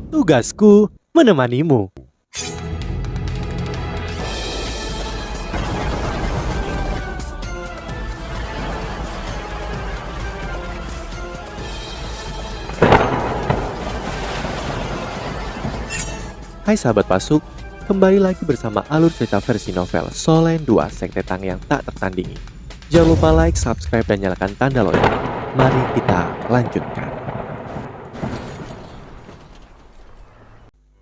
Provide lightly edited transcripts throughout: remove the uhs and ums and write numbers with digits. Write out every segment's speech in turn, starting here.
Tugasku menemanimu. Hai sahabat Pasuk, kembali lagi bersama alur cerita versi novel Solen 2 Sekte Tang yang tak tertandingi. Jangan lupa like, subscribe, dan nyalakan tanda lonceng. Mari kita lanjutkan.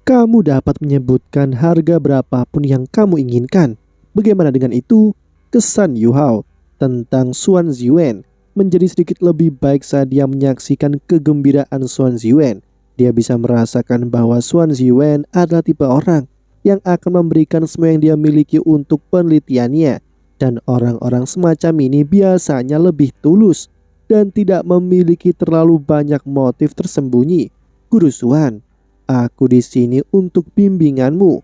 Kamu dapat menyebutkan harga berapapun yang kamu inginkan. Bagaimana dengan itu? Kesan Yu Hao tentang Xuan Ziwen menjadi sedikit lebih baik saat dia menyaksikan kegembiraan Xuan Ziwen. Dia bisa merasakan bahwa Xuan Ziwen adalah tipe orang yang akan memberikan semua yang dia miliki untuk penelitiannya. Dan orang-orang semacam ini biasanya lebih tulus dan tidak memiliki terlalu banyak motif tersembunyi. Guru Xuan, aku di sini untuk bimbinganmu.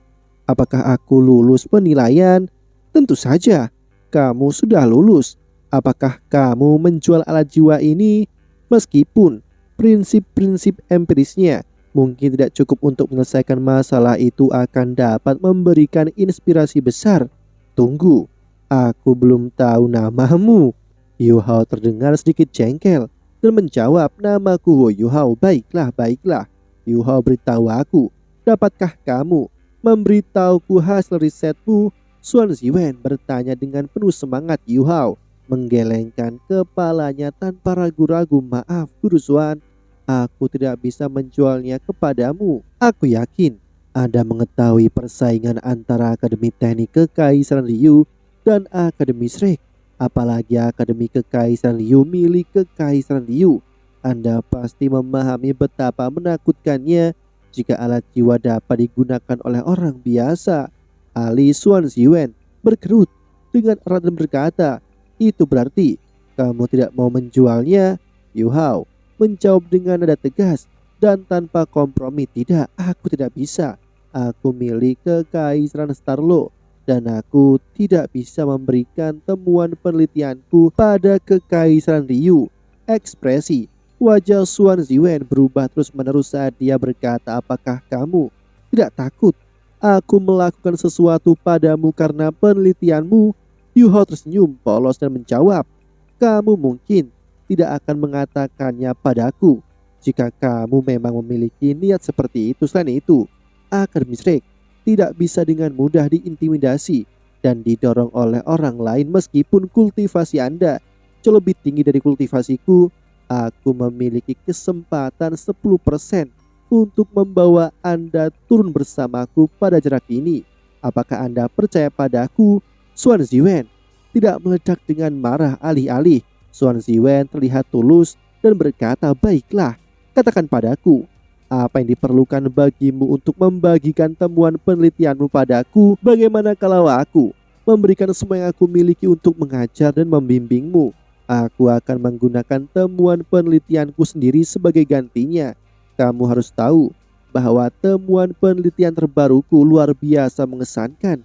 Apakah aku lulus penilaian? Tentu saja, kamu sudah lulus. Apakah kamu menjual alat jiwa ini? Meskipun prinsip-prinsip empirisnya mungkin tidak cukup untuk menyelesaikan masalah itu, akan dapat memberikan inspirasi besar. Tunggu, aku belum tahu namamu. Yu Hao terdengar sedikit jengkel dan menjawab, namaku Wo Yu Hao. Baiklah, baiklah. Yu Hao, beritahu aku, dapatkah kamu memberitahuku hasil risetmu? Xuan Ziwen bertanya dengan penuh semangat. Yu Hao menggelengkan kepalanya tanpa ragu-ragu. Maaf Guru Xuan, aku tidak bisa menjualnya kepadamu. Aku yakin Anda mengetahui persaingan antara Akademi Teknik Kekaisaran Liu dan Akademi Shrek. Apalagi Akademi Kekaisaran Liu milik Kekaisaran Liu. Anda pasti memahami betapa menakutkannya jika alat jiwa dapat digunakan oleh orang biasa. Ali Xuan Ziwen berkerut dengan erat dan berkata, itu berarti kamu tidak mau menjualnya? Yu Hao menjawab dengan nada tegas dan tanpa kompromi. Tidak, aku tidak bisa. Aku milik Kekaisaran Starlo dan aku tidak bisa memberikan temuan penelitianku pada Kekaisaran Liu. Ekspresi wajah Xuan Ziwen berubah terus-menerus saat dia berkata, apakah kamu tidak takut aku melakukan sesuatu padamu karena penelitianmu? Yu Hao tersenyum polos dan menjawab, kamu mungkin tidak akan mengatakannya padaku jika kamu memang memiliki niat seperti itu. Selain itu, Akademi Shrek tidak bisa dengan mudah diintimidasi dan didorong oleh orang lain. Meskipun kultivasi Anda jauh lebih tinggi dari kultivasiku, aku memiliki kesempatan 10% untuk membawa Anda turun bersamaku pada jarak ini. Apakah Anda percaya padaku? Xuan Ziwen tidak meledak dengan marah. Alih-alih, Xuan Ziwen terlihat tulus dan berkata, baiklah, katakan padaku, apa yang diperlukan bagimu untuk membagikan temuan penelitianmu padaku? Bagaimana kalau aku memberikan semua yang aku miliki untuk mengajar dan membimbingmu? Aku akan menggunakan temuan penelitianku sendiri sebagai gantinya. Kamu harus tahu bahwa temuan penelitian terbaruku luar biasa mengesankan.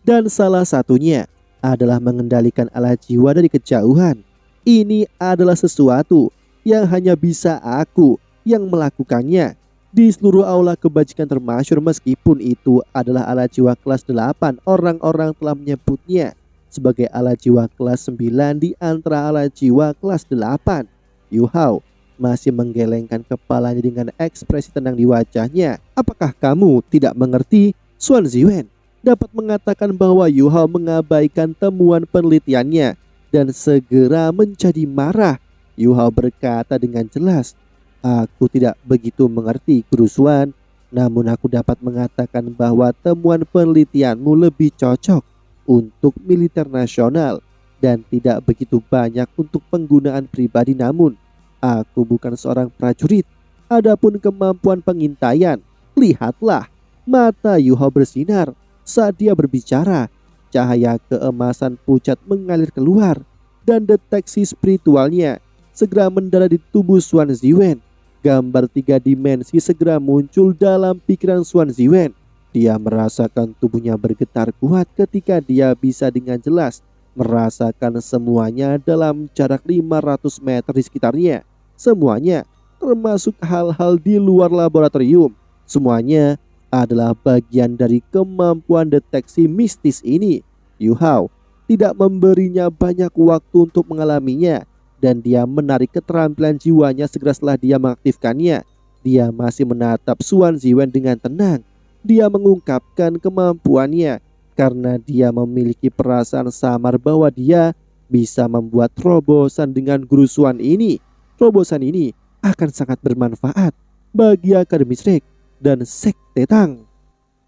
Dan salah satunya adalah mengendalikan alat jiwa dari kejauhan. Ini adalah sesuatu yang hanya bisa aku yang melakukannya di seluruh aula kebajikan termasyhur. Meskipun itu adalah alat jiwa kelas 8, orang-orang telah menyebutnya sebagai alat jiwa kelas 9 di antara alat jiwa kelas 8. Yu Hao masih menggelengkan kepalanya dengan ekspresi tenang di wajahnya. Apakah kamu tidak mengerti? Xuan Ziwen dapat mengatakan bahwa Yu Hao mengabaikan temuan penelitiannya dan segera menjadi marah. Yu Hao berkata dengan jelas, aku tidak begitu mengerti Guru Xuan, namun aku dapat mengatakan bahwa temuan penelitianmu lebih cocok untuk militer nasional dan tidak begitu banyak untuk penggunaan pribadi. Namun aku bukan seorang prajurit. Adapun kemampuan pengintaian, lihatlah. Mata Yu Hao bersinar saat dia berbicara. Cahaya keemasan pucat mengalir keluar dan deteksi spiritualnya segera mendarat di tubuh Xuan Ziwen. Gambar 3 dimensi segera muncul dalam pikiran Xuan Ziwen. Dia merasakan tubuhnya bergetar kuat ketika dia bisa dengan jelas merasakan semuanya dalam jarak 500 meter di sekitarnya. Semuanya, termasuk hal-hal di luar laboratorium, Semuanya adalah bagian dari kemampuan deteksi mistis ini. Yu Hao tidak memberinya banyak waktu untuk mengalaminya, dan dia menarik keterampilan jiwanya segera setelah dia mengaktifkannya. Dia masih menatap Xuan Ziwen dengan tenang. Dia mengungkapkan kemampuannya karena dia memiliki perasaan samar bahwa dia bisa membuat terobosan dengan guru Xuan ini. Terobosan ini akan sangat bermanfaat bagi Akademi Shrek dan Sekte Tang.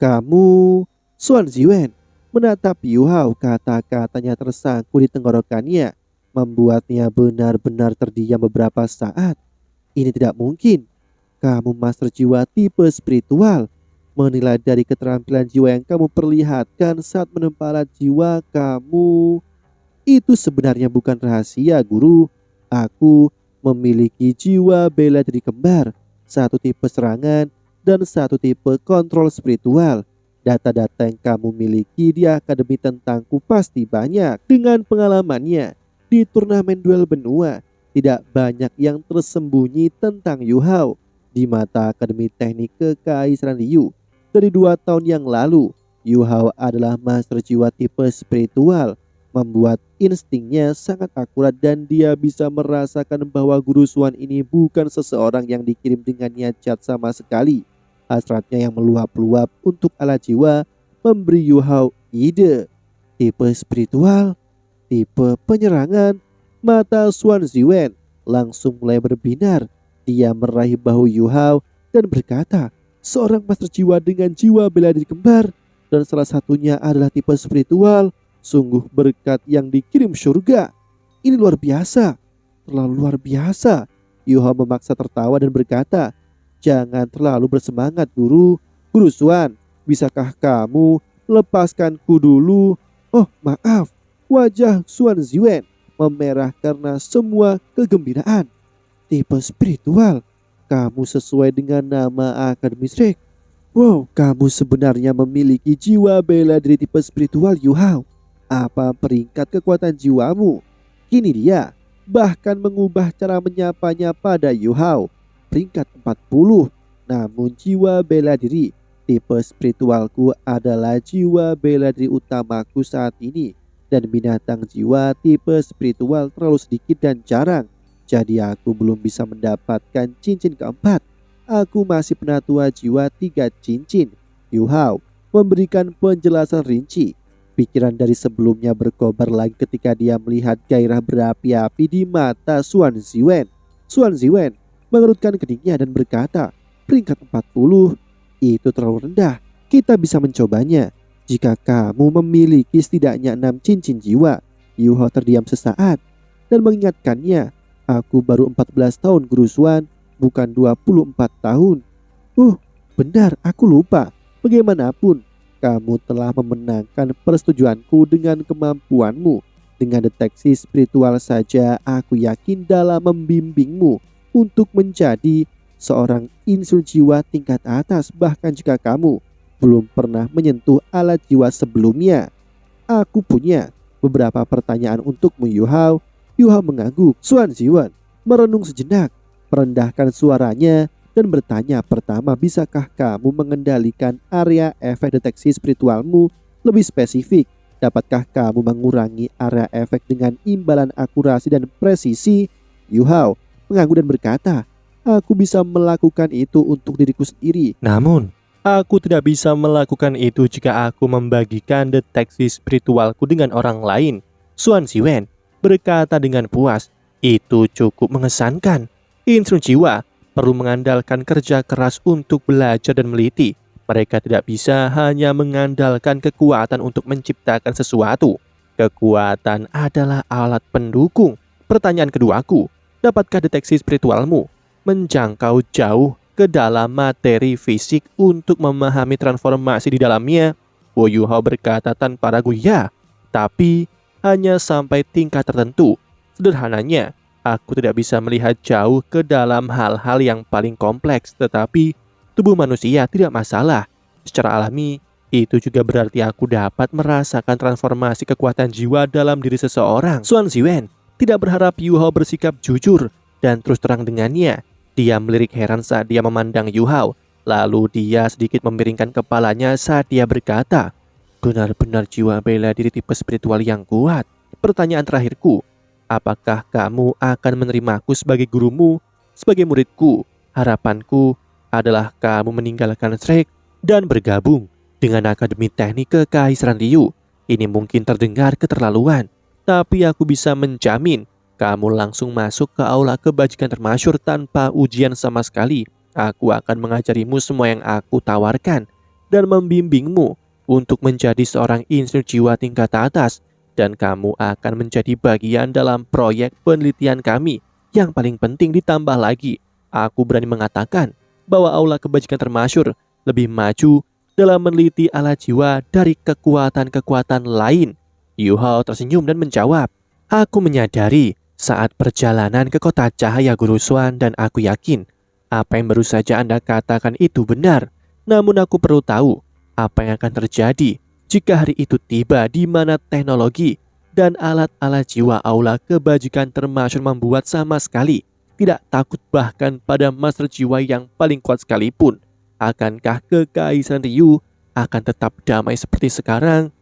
Kamu, Xuan Ziwen menatap Yu Hao, kata-katanya tersangkut di tenggorokannya, membuatnya benar-benar terdiam beberapa saat. Ini tidak mungkin. Kamu master jiwa tipe spiritual. Menilai dari keterampilan jiwa yang kamu perlihatkan saat menempa alat jiwa kamu, itu sebenarnya bukan rahasia, guru. Aku memiliki jiwa bela diri kembar, satu tipe serangan dan satu tipe kontrol spiritual. Data-data yang kamu miliki di akademi tentangku pasti banyak. Dengan pengalamannya di turnamen duel benua, tidak banyak yang tersembunyi tentang Yu Hao di mata Akademi Teknik Kekaisaran Liu. Dari 2 tahun yang lalu, Yu Hao adalah master jiwa tipe spiritual, membuat instingnya sangat akurat dan dia bisa merasakan bahwa guru Xuan ini bukan seseorang yang dikirim dengan niat jahat sama sekali. Hasratnya yang meluap-luap untuk alat jiwa memberi Yu Hao ide. Tipe spiritual, tipe penyerangan. Mata Xuan Ziwen langsung mulai berbinar. Dia meraih bahu Yu Hao dan berkata, seorang master jiwa dengan jiwa bela diri kembar dan salah satunya adalah tipe spiritual. Sungguh berkat yang dikirim surga. Ini luar biasa, terlalu luar biasa. Yu Hao memaksa tertawa dan berkata, jangan terlalu bersemangat, guru. Guru Xuan, bisakah kamu lepaskanku dulu? Oh maaf. Wajah Xuan Ziwen memerah karena semua kegembiraan. Tipe spiritual. Kamu sesuai dengan nama Akademi Shrek. Wow, kamu sebenarnya memiliki jiwa bela diri tipe spiritual, Yu Hao. Apa peringkat kekuatan jiwamu? Kini dia bahkan mengubah cara menyapanya pada Yu Hao. Peringkat 40. Namun jiwa bela diri tipe spiritualku adalah jiwa bela diri utamaku saat ini. Dan binatang jiwa tipe spiritual terlalu sedikit dan jarang. Jadi aku belum bisa mendapatkan cincin keempat. Aku masih penatua jiwa 3 cincin. Yu Hao memberikan penjelasan rinci. Pikiran dari sebelumnya berkobar lagi ketika dia melihat gairah berapi-api di mata Xuan Ziwen. Xuan Ziwen mengerutkan keningnya dan berkata, peringkat 40 itu terlalu rendah. Kita bisa mencobanya. Jika kamu memiliki setidaknya 6 cincin jiwa. Yu Hao terdiam sesaat dan mengingatkannya, aku baru 14 tahun guru Xuan, bukan 24 tahun. Benar, aku lupa. Bagaimanapun, kamu telah memenangkan persetujuanku dengan kemampuanmu. Dengan deteksi spiritual saja, aku yakin dalam membimbingmu untuk menjadi seorang insur jiwa tingkat atas. Bahkan jika kamu belum pernah menyentuh alat jiwa sebelumnya. Aku punya beberapa pertanyaan untukmu, Yu Hao. Yu Hao mengangguk. Xuan Ziwen merenung sejenak, merendahkan suaranya dan bertanya, pertama, bisakah kamu mengendalikan area efek deteksi spiritualmu lebih spesifik? Dapatkah kamu mengurangi area efek dengan imbalan akurasi dan presisi? Yu Hao mengangguk dan berkata, aku bisa melakukan itu untuk diriku sendiri. Namun, aku tidak bisa melakukan itu jika aku membagikan deteksi spiritualku dengan orang lain. Xuan Ziwen berkata dengan puas, itu cukup mengesankan. Insur jiwa perlu mengandalkan kerja keras untuk belajar dan meliti. Mereka tidak bisa hanya mengandalkan kekuatan untuk menciptakan sesuatu. Kekuatan adalah alat pendukung. Pertanyaan keduaku, dapatkah deteksi spiritualmu menjangkau jauh ke dalam materi fisik untuk memahami transformasi di dalamnya? Yu Hao berkata tanpa ragu, ya, tapi hanya sampai tingkat tertentu. Sederhananya, aku tidak bisa melihat jauh ke dalam hal-hal yang paling kompleks, tetapi tubuh manusia tidak masalah. Secara alami, itu juga berarti aku dapat merasakan transformasi kekuatan jiwa dalam diri seseorang. Xuan Ziwen tidak berharap Yu Hao bersikap jujur dan terus terang dengannya. Dia melirik heran saat dia memandang Yu Hao. Lalu dia sedikit memiringkan kepalanya saat dia berkata, "Benar-benar jiwa bela diri tipe spiritual yang kuat. Pertanyaan terakhirku, apakah kamu akan menerimaku sebagai gurumu, sebagai muridku? Harapanku adalah kamu meninggalkan Shrek dan bergabung dengan Akademi Teknik Kekaisaran Ryu. Ini mungkin terdengar keterlaluan, tapi aku bisa menjamin kamu langsung masuk ke aula kebajikan termasyur tanpa ujian sama sekali. Aku akan mengajarimu semua yang aku tawarkan dan membimbingmu untuk menjadi seorang insinyur jiwa tingkat atas, dan kamu akan menjadi bagian dalam proyek penelitian kami. Yang paling penting ditambah lagi, aku berani mengatakan bahwa aula kebajikan termasyur lebih maju dalam meneliti alat jiwa dari kekuatan-kekuatan lain." Yu Hao tersenyum dan menjawab, "Aku menyadari saat perjalanan ke kota cahaya Guru Xuan, dan aku yakin apa yang baru saja Anda katakan itu benar. Namun aku perlu tahu apa yang akan terjadi jika hari itu tiba, di mana teknologi dan alat-alat jiwa aula kebajikan termasyur membuat sama sekali tidak takut bahkan pada master jiwa yang paling kuat sekalipun. Akankah Kekaisaran Ryu akan tetap damai seperti sekarang?"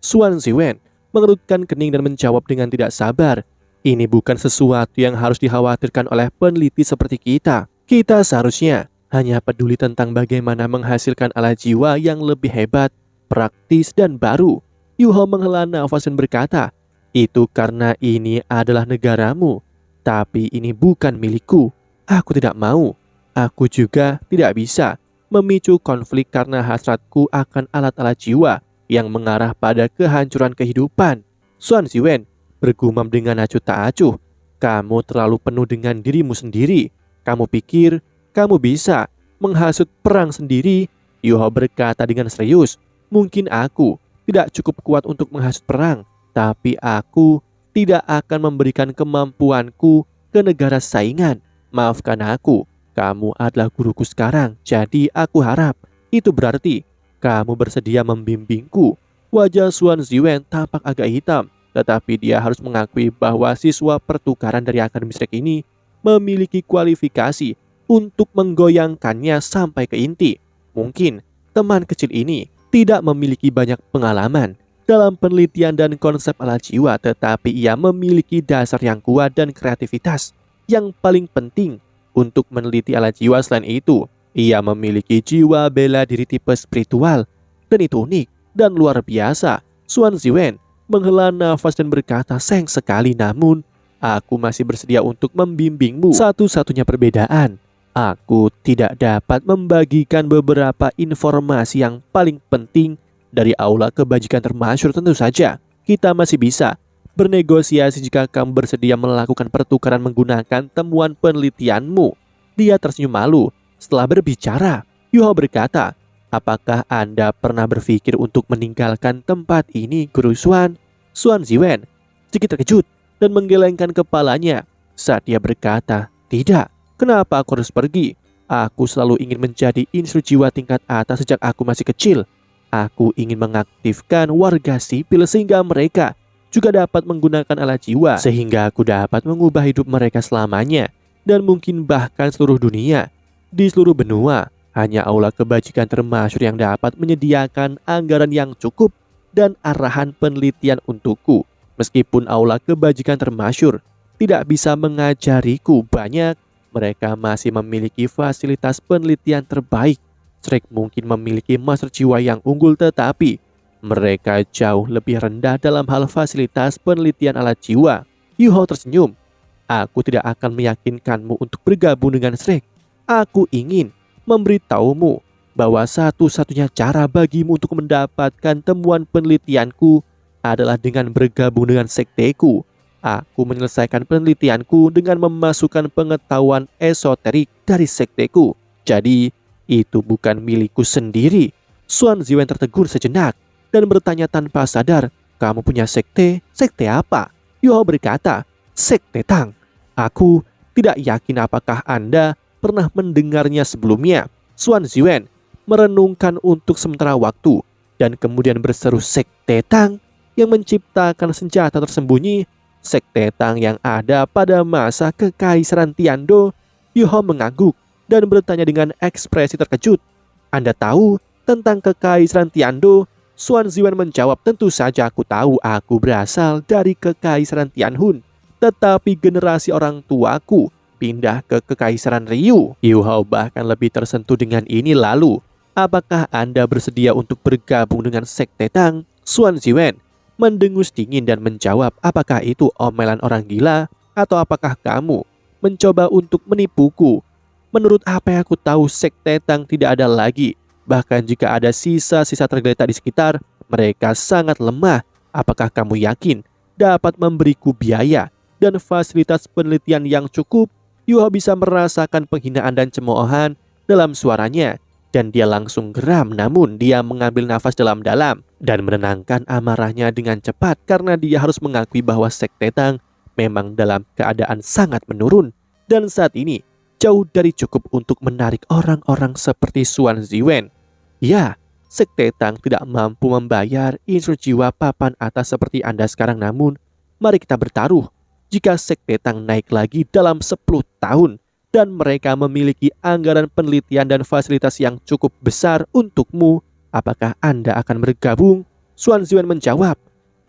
Xuan Ziwen mengerutkan kening dan menjawab dengan tidak sabar. Ini bukan sesuatu yang harus dikhawatirkan oleh peneliti seperti kita. Kita seharusnya hanya peduli tentang bagaimana menghasilkan alat jiwa yang lebih hebat, praktis, dan baru. Yu Hao menghela nafas dan berkata, "Itu karena ini adalah negaramu, tapi ini bukan milikku. Aku tidak mau. Aku juga tidak bisa memicu konflik karena hasratku akan alat-alat jiwa yang mengarah pada kehancuran kehidupan." Xuan Ziwen bergumam dengan acuh tak acuh, "Kamu terlalu penuh dengan dirimu sendiri. Kamu pikir kamu bisa menghasut perang sendiri?" Yu Hao berkata dengan serius, "Mungkin aku tidak cukup kuat untuk menghasut perang, tapi aku tidak akan memberikan kemampuanku ke negara saingan. Maafkan aku, kamu adalah guruku sekarang, jadi aku harap itu berarti kamu bersedia membimbingku." Wajah Xuan Ziwen tampak agak hitam, tetapi dia harus mengakui bahwa siswa pertukaran dari Akademi Shrek ini memiliki kualifikasi untuk menggoyangkannya sampai ke inti. Mungkin teman kecil ini tidak memiliki banyak pengalaman dalam penelitian dan konsep alat jiwa, tetapi ia memiliki dasar yang kuat dan kreativitas. Yang paling penting untuk meneliti alat jiwa selain itu, ia memiliki jiwa bela diri tipe spiritual, dan itu unik dan luar biasa. Xuan Ziwen menghela nafas dan berkata, "Sayang sekali, namun aku masih bersedia untuk membimbingmu. Satu-satunya perbedaan, aku tidak dapat membagikan beberapa informasi yang paling penting dari aula kebajikan termasyur. Tentu saja, kita masih bisa bernegosiasi jika kamu bersedia melakukan pertukaran menggunakan temuan penelitianmu." Dia tersenyum malu setelah berbicara. Yu Hao berkata, "Apakah Anda pernah berpikir untuk meninggalkan tempat ini, Guru Xuan?" Xuan Ziwen sedikit terkejut dan menggelengkan kepalanya saat dia berkata, "Tidak, kenapa aku harus pergi? Aku selalu ingin menjadi insinyur jiwa tingkat atas sejak aku masih kecil. Aku ingin mengaktifkan warga sipil sehingga mereka juga dapat menggunakan alat jiwa, sehingga aku dapat mengubah hidup mereka selamanya, dan mungkin bahkan seluruh dunia. Di seluruh benua, hanya aula kebajikan termasyur yang dapat menyediakan anggaran yang cukup dan arahan penelitian untukku. Meskipun aula kebajikan termasyur tidak bisa mengajariku banyak, mereka masih memiliki fasilitas penelitian terbaik. Shrek mungkin memiliki master jiwa yang unggul, tetapi mereka jauh lebih rendah dalam hal fasilitas penelitian alat jiwa." Yu Hao tersenyum, "Aku tidak akan meyakinkanmu untuk bergabung dengan Shrek. Aku ingin memberitahumu bahwa satu-satunya cara bagimu untuk mendapatkan temuan penelitianku adalah dengan bergabung dengan sekteku. Aku menyelesaikan penelitianku dengan memasukkan pengetahuan esoterik dari sekteku. Jadi, itu bukan milikku sendiri." Xuan Ziwen tertegun sejenak dan bertanya tanpa sadar, "Kamu punya sekte? Sekte apa?" Yu Hao berkata, "Sekte Tang. Aku tidak yakin apakah Anda pernah mendengarnya sebelumnya." Xuan Ziwen merenungkan untuk sementara waktu dan kemudian berseru, "Sekte Tang yang menciptakan senjata tersembunyi? Sekte Tang yang ada pada masa Kekaisaran Tiando?" Yu Hao mengangguk dan bertanya dengan ekspresi terkejut. Anda tahu tentang Kekaisaran Tiando? Xuan Ziwen menjawab, tentu saja aku tahu, aku berasal dari Kekaisaran Tianhun. Tetapi generasi orang tuaku pindah ke Kekaisaran Ryu. Yu Hao bahkan lebih tersentuh dengan ini. Lalu, apakah Anda bersedia untuk bergabung dengan Sekte Tang? Xuan Ziwen mendengus dingin dan menjawab, apakah itu omelan orang gila? Atau apakah kamu mencoba untuk menipuku? Menurut apa yang aku tahu, Sekte Tang tidak ada lagi. Bahkan jika ada sisa-sisa tergeletak di sekitar, mereka sangat lemah. Apakah kamu yakin dapat memberiku biaya dan fasilitas penelitian yang cukup? Yu Hao bisa merasakan penghinaan dan cemoohan dalam suaranya, dan dia langsung geram. Namun dia mengambil nafas dalam-dalam dan menenangkan amarahnya dengan cepat karena dia harus mengakui bahwa Sekte Tang memang dalam keadaan sangat menurun, dan saat ini jauh dari cukup untuk menarik orang-orang seperti Xuan Ziwen. Ya, Sekte Tang tidak mampu membayar insur jiwa papan atas seperti Anda sekarang. Namun, mari kita bertaruh. Jika Sekte Tang naik lagi dalam 10 tahun dan mereka memiliki anggaran penelitian dan fasilitas yang cukup besar untukmu, apakah Anda akan bergabung? Xuan Ziwen menjawab,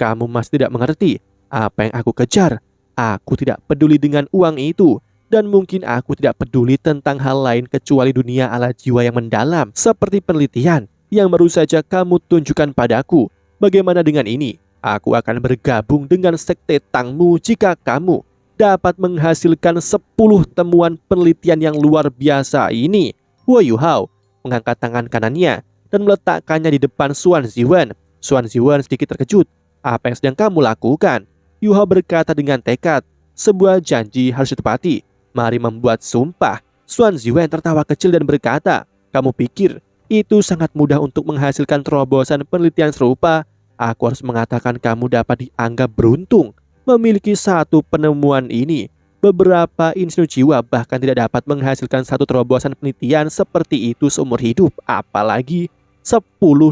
kamu masih tidak mengerti apa yang aku kejar. Aku tidak peduli dengan uang itu. Dan mungkin aku tidak peduli tentang hal lain kecuali dunia ala jiwa yang mendalam, seperti penelitian yang baru saja kamu tunjukkan padaku. Bagaimana dengan ini? Aku akan bergabung dengan Sekte Tangmu jika kamu dapat menghasilkan 10 temuan penelitian yang luar biasa ini. Wo Yu Hao mengangkat tangan kanannya dan meletakkannya di depan Xuan Ziwen. Xuan Ziwen sedikit terkejut. Apa yang sedang kamu lakukan? Yu Hao berkata dengan tekad, sebuah janji harus ditepati. Mari membuat sumpah. Xuan Ziwen tertawa kecil dan berkata, kamu pikir itu sangat mudah untuk menghasilkan terobosan penelitian serupa? Aku harus mengatakan kamu dapat dianggap beruntung memiliki satu penemuan ini. Beberapa insinyur jiwa bahkan tidak dapat menghasilkan satu terobosan penelitian seperti itu seumur hidup, apalagi 10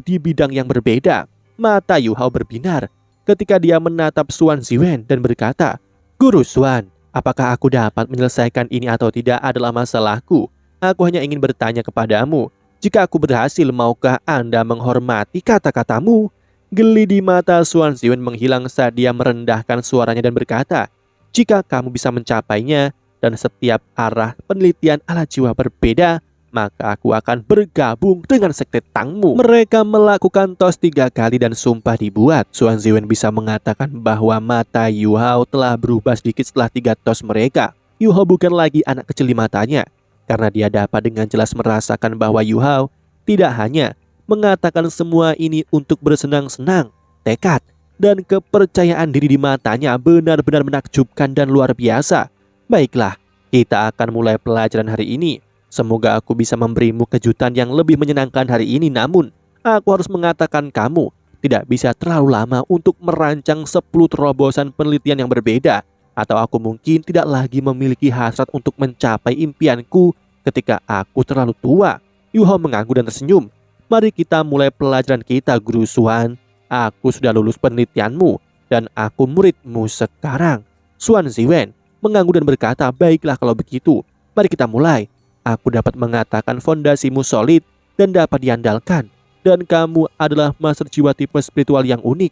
di bidang yang berbeda. Mata Yu Hao berbinar ketika dia menatap Xuan Ziwen dan berkata, Guru Xuan, apakah aku dapat menyelesaikan ini atau tidak adalah masalahku. Aku hanya ingin bertanya kepadamu, jika aku berhasil, maukah Anda menghormati kata-katamu? Geli di mata Xuan Ziwen menghilang saat dia merendahkan suaranya dan berkata, jika kamu bisa mencapainya dan setiap arah penelitian ala jiwa berbeda, maka aku akan bergabung dengan Sekte Tangmu. Mereka melakukan tos 3 kali dan sumpah dibuat. Xuan Ziwen bisa mengatakan bahwa mata Yu Hao telah berubah sedikit setelah 3 tos mereka. Yu Hao bukan lagi anak kecil di matanya, karena dia dapat dengan jelas merasakan bahwa Yu Hao tidak hanya mengatakan semua ini untuk bersenang-senang. Tekad dan kepercayaan diri di matanya benar-benar menakjubkan dan luar biasa. Baiklah, kita akan mulai pelajaran hari ini. Semoga aku bisa memberimu kejutan yang lebih menyenangkan hari ini. Namun, aku harus mengatakan kamu tidak bisa terlalu lama untuk merancang 10 terobosan penelitian yang berbeda. Atau aku mungkin tidak lagi memiliki hasrat untuk mencapai impianku ketika aku terlalu tua. Yu Hao mengangguk dan tersenyum. Mari kita mulai pelajaran kita, Guru Xuan. Aku sudah lulus penelitianmu dan aku muridmu sekarang. Xuan Ziwen mengangguk dan berkata, baiklah kalau begitu, mari kita mulai. Aku dapat mengatakan fondasimu solid dan dapat diandalkan. Dan kamu adalah master jiwa tipe spiritual yang unik.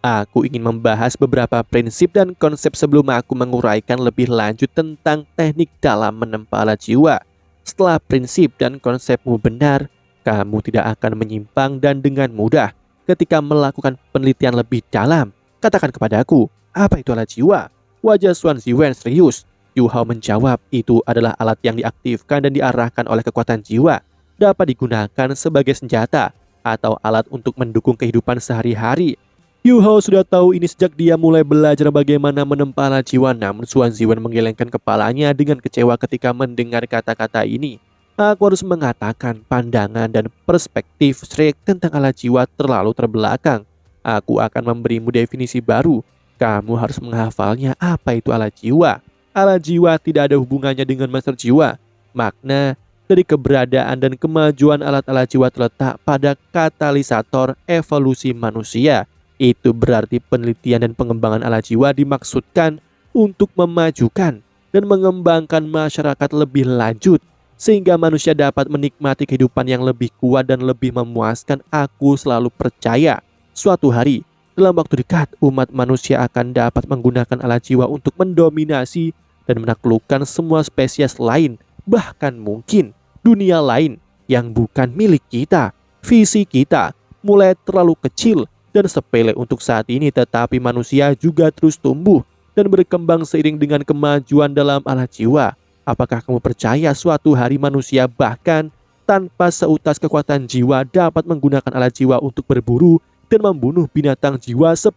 Aku ingin membahas beberapa prinsip dan konsep sebelum aku menguraikan lebih lanjut tentang teknik dalam menempa alat jiwa. Setelah prinsip dan konsepmu benar, kamu tidak akan menyimpang dan dengan mudah ketika melakukan penelitian lebih dalam. Katakan kepadaku, apa itu alat jiwa? Wajah Xuan Ziwen serius. Yu Hao menjawab, itu adalah alat yang diaktifkan dan diarahkan oleh kekuatan jiwa. Dapat digunakan sebagai senjata atau alat untuk mendukung kehidupan sehari-hari. Yu Hao sudah tahu ini sejak dia mulai belajar bagaimana menempa alat jiwa. Namun Xuan Ziwen menggelengkan kepalanya dengan kecewa ketika mendengar kata-kata ini. Aku harus mengatakan pandangan dan perspektif Shrek tentang alat jiwa terlalu terbelakang. Aku akan memberimu definisi baru. Kamu harus menghafalnya. Apa itu alat jiwa? Alat jiwa tidak ada hubungannya dengan master jiwa. Makna dari keberadaan dan kemajuan alat-alat jiwa terletak pada katalisator evolusi manusia. Itu berarti penelitian dan pengembangan alat jiwa dimaksudkan untuk memajukan dan mengembangkan masyarakat lebih lanjut. sehingga manusia dapat menikmati kehidupan yang lebih kuat dan lebih memuaskan. Aku selalu percaya suatu hari dalam waktu dekat umat manusia akan dapat menggunakan alat jiwa untuk mendominasi dan menaklukkan semua spesies lain, bahkan mungkin dunia lain yang bukan milik kita. Visi kita mulai terlalu kecil dan sepele untuk saat ini, tetapi manusia juga terus tumbuh dan berkembang seiring dengan kemajuan dalam alat jiwa. Apakah kamu percaya suatu hari manusia bahkan tanpa seutas kekuatan jiwa dapat menggunakan alat jiwa untuk berburu dan membunuh binatang jiwa 10.000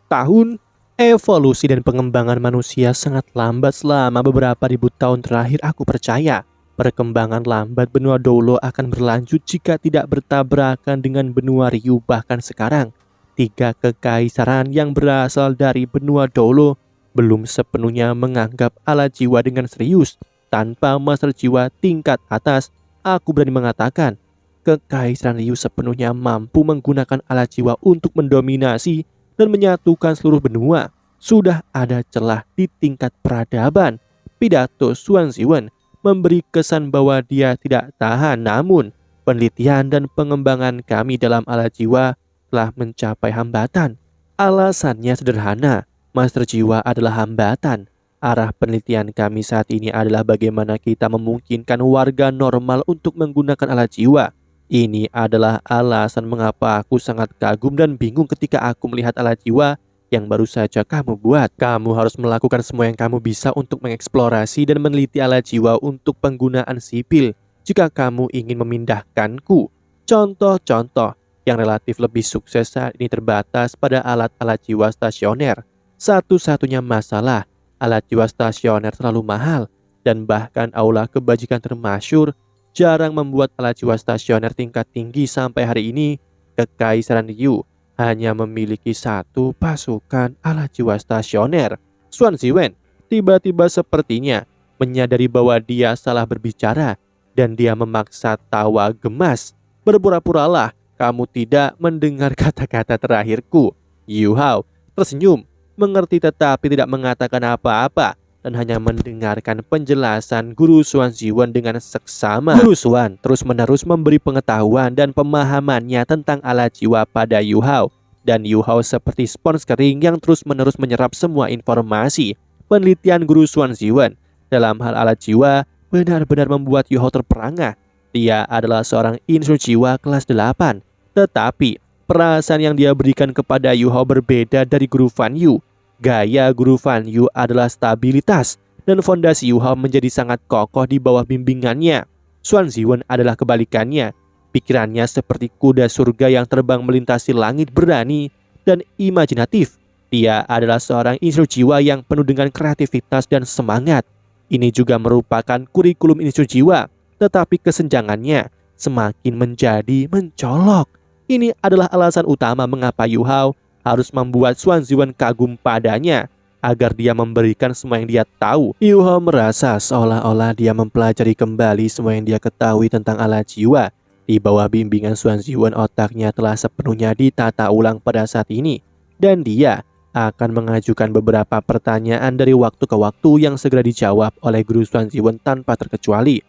tahun? Evolusi dan pengembangan manusia sangat lambat selama beberapa ribu tahun terakhir. Aku percaya perkembangan lambat benua Dolo akan berlanjut jika tidak bertabrakan dengan benua Ryu. Bahkan sekarang 3 kekaisaran yang berasal dari benua Dolo belum sepenuhnya menganggap alat jiwa dengan serius. Tanpa master jiwa tingkat atas, aku berani mengatakan kekaisaran Ryu sepenuhnya mampu menggunakan alat jiwa untuk mendominasi dan menyatukan seluruh benua. Sudah ada celah di tingkat peradaban. Pidato Xuan Ziwen memberi kesan bahwa dia tidak tahan, namun penelitian dan pengembangan kami dalam alat jiwa telah mencapai hambatan. Alasannya sederhana, master jiwa adalah hambatan. Arah penelitian kami saat ini adalah bagaimana kita memungkinkan warga normal untuk menggunakan alat jiwa. Ini adalah alasan mengapa aku sangat kagum dan bingung ketika aku melihat alat jiwa yang baru saja kamu buat. Kamu harus melakukan semua yang kamu bisa untuk mengeksplorasi dan meneliti alat jiwa untuk penggunaan sipil jika kamu ingin memindahkanku. Contoh-contoh yang relatif lebih sukses saat ini terbatas pada alat-alat jiwa stasioner. Satu-satunya masalah, alat jiwa stasioner terlalu mahal, dan bahkan aula kebajikan termasyur jarang membuat alat jiwa stasioner tingkat tinggi. Sampai hari ini, Kekaisaran Ryu hanya memiliki 1 pasukan alat jiwa stasioner. Xuan Ziwen tiba-tiba sepertinya menyadari bahwa dia salah berbicara, dan dia memaksa tawa gemas. Berpura-puralah kamu tidak mendengar kata-kata terakhirku. Yu Hao tersenyum, mengerti tetapi tidak mengatakan apa-apa, dan hanya mendengarkan penjelasan Guru Xuan Ziwen dengan seksama. Guru Xuan terus-menerus memberi pengetahuan dan pemahamannya tentang alat jiwa pada Yu Hao, dan Yu Hao seperti spons kering yang terus-menerus menyerap semua informasi. Penelitian Guru Xuan Ziwen dalam hal alat jiwa benar-benar membuat Yu Hao terperangah. Dia adalah seorang insinyur jiwa kelas 8, tetapi perasaan yang dia berikan kepada Yu Hao berbeda dari Guru Fan Yu. Gaya Guru Fan Yu adalah stabilitas, dan fondasi Yu Hao menjadi sangat kokoh di bawah bimbingannya. Xuan Ziwen adalah kebalikannya. Pikirannya seperti kuda surga yang terbang melintasi langit, berani dan imajinatif. Dia adalah seorang insinyur jiwa yang penuh dengan kreativitas dan semangat. Ini juga merupakan kurikulum insinyur jiwa, tetapi kesenjangannya semakin menjadi mencolok. Ini adalah alasan utama mengapa Yu Hao harus membuat Xuan Ziwen kagum padanya, agar dia memberikan semua yang dia tahu. Yu Hao merasa seolah-olah dia mempelajari kembali semua yang dia ketahui tentang alat jiwa. Di bawah bimbingan Xuan Ziwen, otaknya telah sepenuhnya ditata ulang pada saat ini, dan dia akan mengajukan beberapa pertanyaan dari waktu ke waktu yang segera dijawab oleh Guru Xuan Ziwen tanpa terkecuali.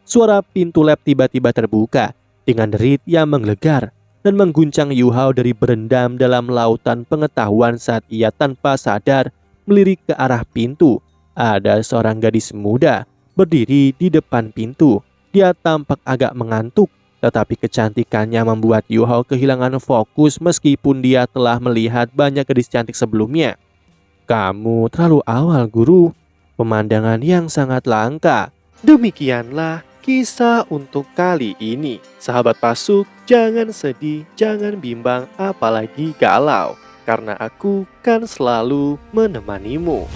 Suara pintu lab tiba-tiba terbuka dengan derit yang menggelegar dan mengguncang Yu Hao dari berendam dalam lautan pengetahuan saat ia tanpa sadar melirik ke arah pintu. Ada seorang gadis muda berdiri di depan pintu. Dia tampak agak mengantuk, tetapi kecantikannya membuat Yu Hao kehilangan fokus meskipun dia telah melihat banyak gadis cantik sebelumnya. Kamu terlalu awal, Guru. Pemandangan yang sangat langka. Demikianlah kisah untuk kali ini. Sahabat Pasuk, jangan sedih, jangan bimbang, apalagi galau, karena aku kan selalu menemanimu.